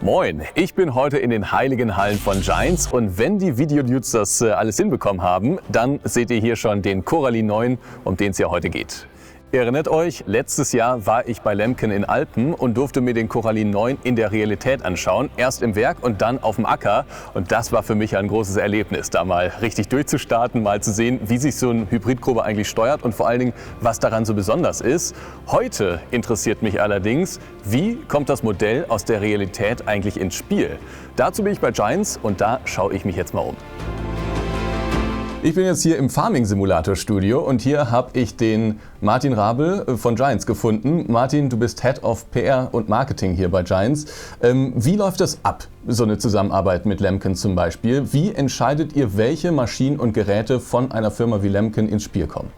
Moin, ich bin heute in den heiligen Hallen von Giants und wenn die Videodudes das alles hinbekommen haben, dann seht ihr hier schon den Coraline 9, um den es ja heute geht. Ihr erinnert euch, letztes Jahr war ich bei Lemken in Alpen und durfte mir den Coraline 9 in der Realität anschauen. Erst im Werk und dann auf dem Acker. Und das war für mich ein großes Erlebnis, da mal richtig durchzustarten, mal zu sehen, wie sich so ein Hybridgrubber eigentlich steuert und vor allen Dingen, was daran so besonders ist. Heute interessiert mich allerdings, wie kommt das Modell aus der Realität eigentlich ins Spiel? Dazu bin ich bei Giants und da schaue ich mich jetzt mal um. Ich bin jetzt hier im Farming-Simulator-Studio und hier habe ich den Martin Rabel von Giants gefunden. Martin, du bist Head of PR und Marketing hier bei Giants. Wie läuft das ab, so eine Zusammenarbeit mit Lemken zum Beispiel? Wie entscheidet ihr, welche Maschinen und Geräte von einer Firma wie Lemken ins Spiel kommen?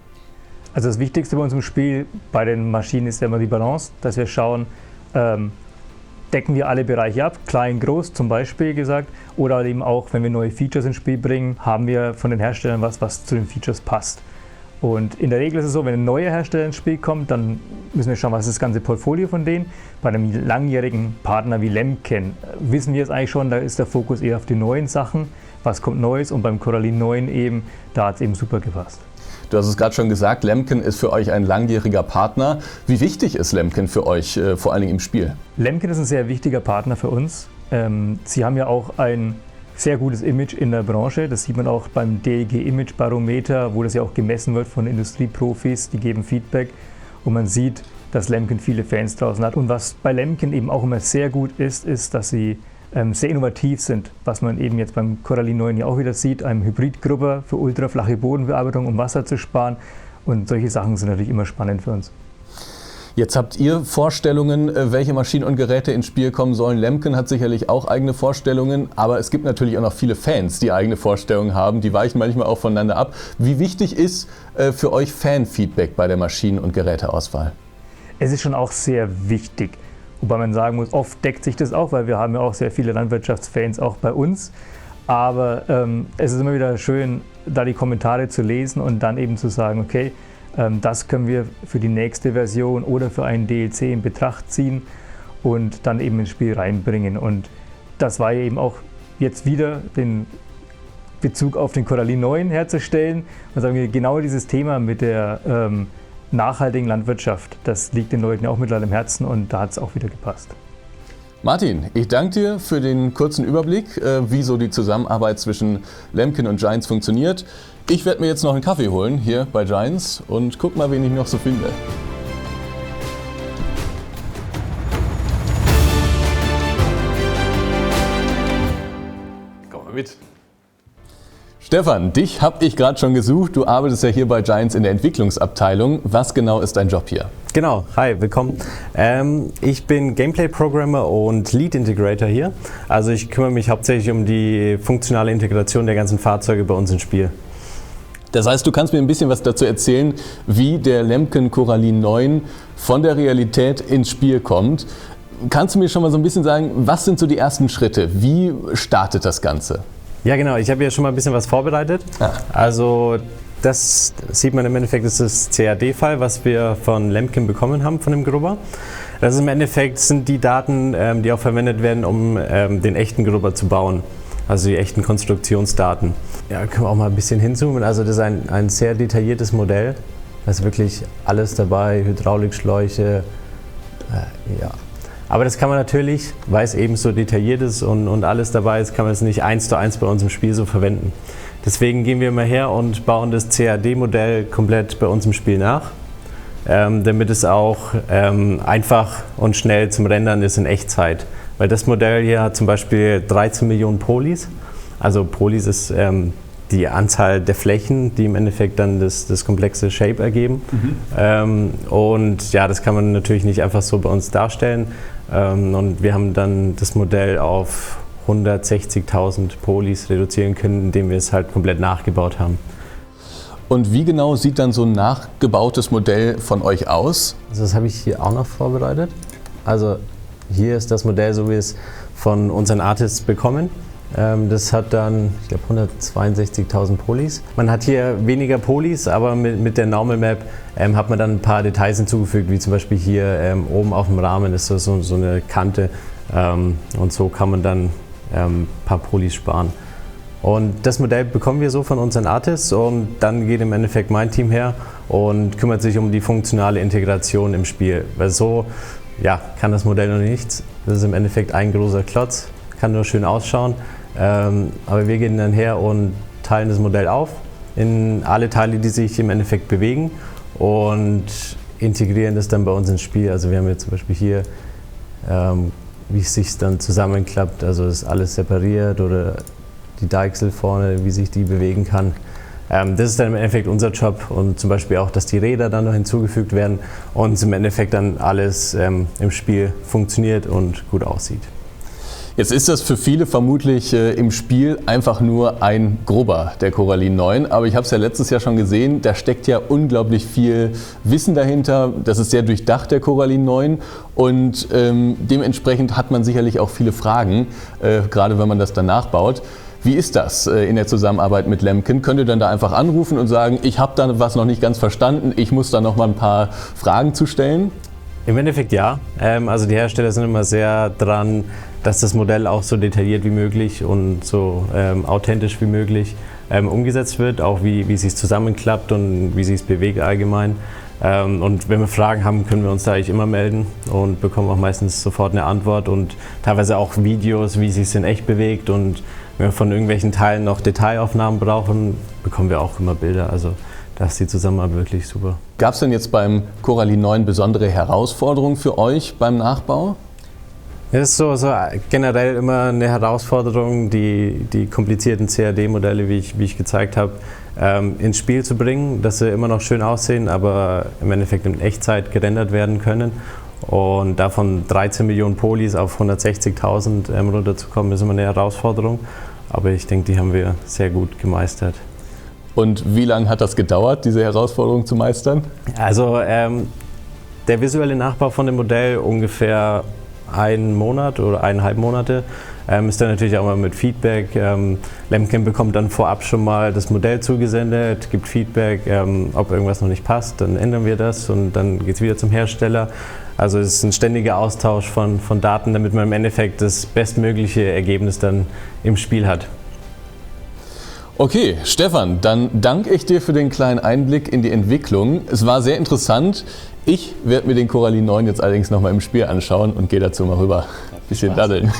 Also das Wichtigste bei uns im Spiel bei den Maschinen ist ja immer die Balance, dass wir schauen, decken wir alle Bereiche ab, klein, groß zum Beispiel gesagt, oder eben auch, wenn wir neue Features ins Spiel bringen, haben wir von den Herstellern was zu den Features passt. Und in der Regel ist es so, wenn ein neuer Hersteller ins Spiel kommt, dann müssen wir schauen, was ist das ganze Portfolio von denen. Bei einem langjährigen Partner wie Lemken wissen wir es eigentlich schon, da ist der Fokus eher auf die neuen Sachen, was kommt Neues, und beim Coraline 9 eben, da hat es eben super gepasst. Du hast es gerade schon gesagt, Lemken ist für euch ein langjähriger Partner. Wie wichtig ist Lemken für euch, vor allen Dingen im Spiel? Lemken ist ein sehr wichtiger Partner für uns. Sie haben ja auch ein sehr gutes Image in der Branche. Das sieht man auch beim DEG Image Barometer, wo das ja auch gemessen wird von Industrieprofis, die geben Feedback. Und man sieht, dass Lemken viele Fans draußen hat. Und was bei Lemken eben auch immer sehr gut ist, ist, dass sie sehr innovativ sind, was man eben jetzt beim Coraline 9 ja auch wieder sieht, einem Hybridgrubber für ultraflache Bodenbearbeitung, um Wasser zu sparen, und solche Sachen sind natürlich immer spannend für uns. Jetzt habt ihr Vorstellungen, welche Maschinen und Geräte ins Spiel kommen sollen. Lemken hat sicherlich auch eigene Vorstellungen, aber es gibt natürlich auch noch viele Fans, die eigene Vorstellungen haben, die weichen manchmal auch voneinander ab. Wie wichtig ist für euch Fanfeedback bei der Maschinen- und Geräteauswahl? Es ist schon auch sehr wichtig. Wobei man sagen muss, oft deckt sich das auch, weil wir haben ja auch sehr viele Landwirtschaftsfans auch bei uns. Aber es ist immer wieder schön, da die Kommentare zu lesen und dann eben zu sagen, okay, das können wir für die nächste Version oder für einen DLC in Betracht ziehen und dann eben ins Spiel reinbringen. Und das war ja eben auch jetzt wieder den Bezug auf den Coraline 9 herzustellen. Und sagen wir, genau dieses Thema mit der nachhaltigen Landwirtschaft, das liegt den Leuten ja auch mittlerweile im Herzen, und da hat es auch wieder gepasst. Martin, ich danke dir für den kurzen Überblick, wie so die Zusammenarbeit zwischen Lemken und Giants funktioniert. Ich werde mir jetzt noch einen Kaffee holen hier bei Giants und guck mal, wen ich noch so finde. Komm mal mit. Stefan, dich habe ich gerade schon gesucht. Du arbeitest ja hier bei Giants in der Entwicklungsabteilung. Was genau ist dein Job hier? Genau, hi, willkommen. Ich bin Gameplay-Programmer und Lead-Integrator hier. Also ich kümmere mich hauptsächlich um die funktionale Integration der ganzen Fahrzeuge bei uns ins Spiel. Das heißt, du kannst mir ein bisschen was dazu erzählen, wie der Lemken Coraline 9 von der Realität ins Spiel kommt. Kannst du mir schon mal so ein bisschen sagen, was sind so die ersten Schritte? Wie startet das Ganze? Ja genau, ich habe ja schon mal ein bisschen was vorbereitet. Also das sieht man im Endeffekt, das ist das CAD-File, was wir von Lemken bekommen haben, von dem Grubber. Das ist im Endeffekt sind die Daten, die auch verwendet werden, um den echten Grubber zu bauen. Also die echten Konstruktionsdaten. Ja, können wir auch mal ein bisschen hinzoomen. Also das ist ein sehr detailliertes Modell. Da ist wirklich alles dabei, Hydraulikschläuche, ja. Aber das kann man natürlich, weil es eben so detailliert ist und alles dabei ist, kann man es nicht 1:1 bei uns im Spiel so verwenden. Deswegen gehen wir immer her und bauen das CAD-Modell komplett bei uns im Spiel nach, damit es auch einfach und schnell zum Rendern ist in Echtzeit. Weil das Modell hier hat zum Beispiel 13 Millionen Polys. Also Polys ist die Anzahl der Flächen, die im Endeffekt dann das komplexe Shape ergeben. Und ja, das kann man natürlich nicht einfach so bei uns darstellen. Und wir haben dann das Modell auf 160.000 Polys reduzieren können, indem wir es halt komplett nachgebaut haben. Und wie genau sieht dann so ein nachgebautes Modell von euch aus? Also das habe ich hier auch noch vorbereitet. Also hier ist das Modell, so wie wir es von unseren Artists bekommen. Das hat dann, ich glaube, 162.000 Polys. Man hat hier weniger Polys, aber mit der Normal Map hat man dann ein paar Details hinzugefügt, wie zum Beispiel hier oben auf dem Rahmen ist so eine Kante, Und so kann man dann ein paar Polis sparen. Und das Modell bekommen wir so von unseren Artists und dann geht im Endeffekt mein Team her und kümmert sich um die funktionale Integration im Spiel. Weil so kann das Modell noch nichts. Das ist im Endeffekt ein großer Klotz, kann nur schön ausschauen. Aber wir gehen dann her und teilen das Modell auf in alle Teile, die sich im Endeffekt bewegen und integrieren das dann bei uns ins Spiel. Also wir haben jetzt zum Beispiel hier, wie es sich dann zusammenklappt, also ist alles separiert oder die Deichsel vorne, wie sich die bewegen kann. Das ist dann im Endeffekt unser Job und zum Beispiel auch, dass die Räder dann noch hinzugefügt werden und im Endeffekt dann alles im Spiel funktioniert und gut aussieht. Jetzt ist das für viele vermutlich im Spiel einfach nur ein Grubber, der Coraline 9. Aber ich habe es ja letztes Jahr schon gesehen, da steckt ja unglaublich viel Wissen dahinter. Das ist sehr durchdacht, der Coraline 9. Und dementsprechend hat man sicherlich auch viele Fragen, gerade wenn man das dann nachbaut. Wie ist das in der Zusammenarbeit mit Lemken? Könnt ihr dann da einfach anrufen und sagen, ich habe da was noch nicht ganz verstanden, ich muss da noch mal ein paar Fragen zu stellen? Im Endeffekt ja. Also die Hersteller sind immer sehr dran, dass das Modell auch so detailliert wie möglich und so authentisch wie möglich umgesetzt wird, auch wie es sich zusammenklappt und wie es sich bewegt allgemein. Und wenn wir Fragen haben, können wir uns da eigentlich immer melden und bekommen auch meistens sofort eine Antwort und teilweise auch Videos, wie es sich in echt bewegt. Und wenn wir von irgendwelchen Teilen noch Detailaufnahmen brauchen, bekommen wir auch immer Bilder. Also da ist die Zusammenarbeit wirklich super. Gab es denn jetzt beim Coraline 9 besondere Herausforderungen für euch beim Nachbau? Es ist so generell immer eine Herausforderung, die komplizierten CAD-Modelle, wie ich gezeigt habe, ins Spiel zu bringen, dass sie immer noch schön aussehen, aber im Endeffekt in Echtzeit gerendert werden können. Und davon 13 Millionen Polis auf 160.000 runterzukommen, ist immer eine Herausforderung. Aber ich denke, die haben wir sehr gut gemeistert. Und wie lange hat das gedauert, diese Herausforderung zu meistern? Also der visuelle Nachbau von dem Modell ungefähr 1 Monat oder 1,5 Monate. Ist dann natürlich auch mal mit Feedback. Lemken bekommt dann vorab schon mal das Modell zugesendet, gibt Feedback, ob irgendwas noch nicht passt, dann ändern wir das und dann geht es wieder zum Hersteller. Also es ist ein ständiger Austausch von Daten, damit man im Endeffekt das bestmögliche Ergebnis dann im Spiel hat. Okay, Stefan, dann danke ich dir für den kleinen Einblick in die Entwicklung. Es war sehr interessant. Ich werde mir den Coraline 9 jetzt allerdings noch mal im Spiel anschauen und gehe dazu mal rüber. Bisschen daddeln.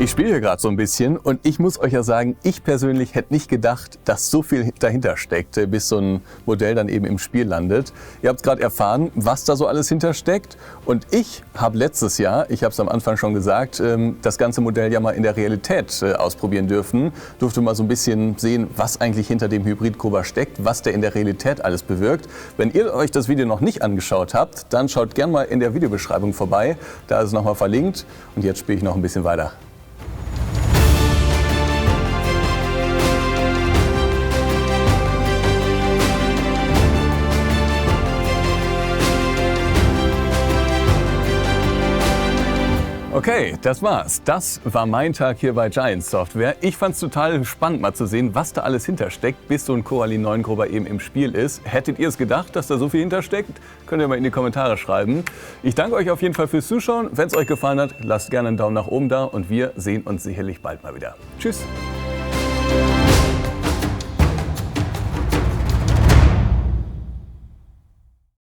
Ich spiele hier gerade so ein bisschen und ich muss euch ja sagen, ich persönlich hätte nicht gedacht, dass so viel dahinter steckt, bis so ein Modell dann eben im Spiel landet. Ihr habt gerade erfahren, was da so alles hintersteckt und ich habe letztes Jahr, ich habe es am Anfang schon gesagt, das ganze Modell ja mal in der Realität ausprobieren dürfen. Durfte mal so ein bisschen sehen, was eigentlich hinter dem Hybrid-Grubber steckt, was der in der Realität alles bewirkt. Wenn ihr euch das Video noch nicht angeschaut habt, dann schaut gerne mal in der Videobeschreibung vorbei, da ist es nochmal verlinkt und jetzt spiele ich noch ein bisschen weiter. Okay, das war's. Das war mein Tag hier bei Giants Software. Ich fand es total spannend, mal zu sehen, was da alles hintersteckt, bis so ein Coraline 9 Grubber eben im Spiel ist. Hättet ihr es gedacht, dass da so viel hintersteckt? Könnt ihr mal in die Kommentare schreiben. Ich danke euch auf jeden Fall fürs Zuschauen. Wenn es euch gefallen hat, lasst gerne einen Daumen nach oben da und wir sehen uns sicherlich bald mal wieder. Tschüss!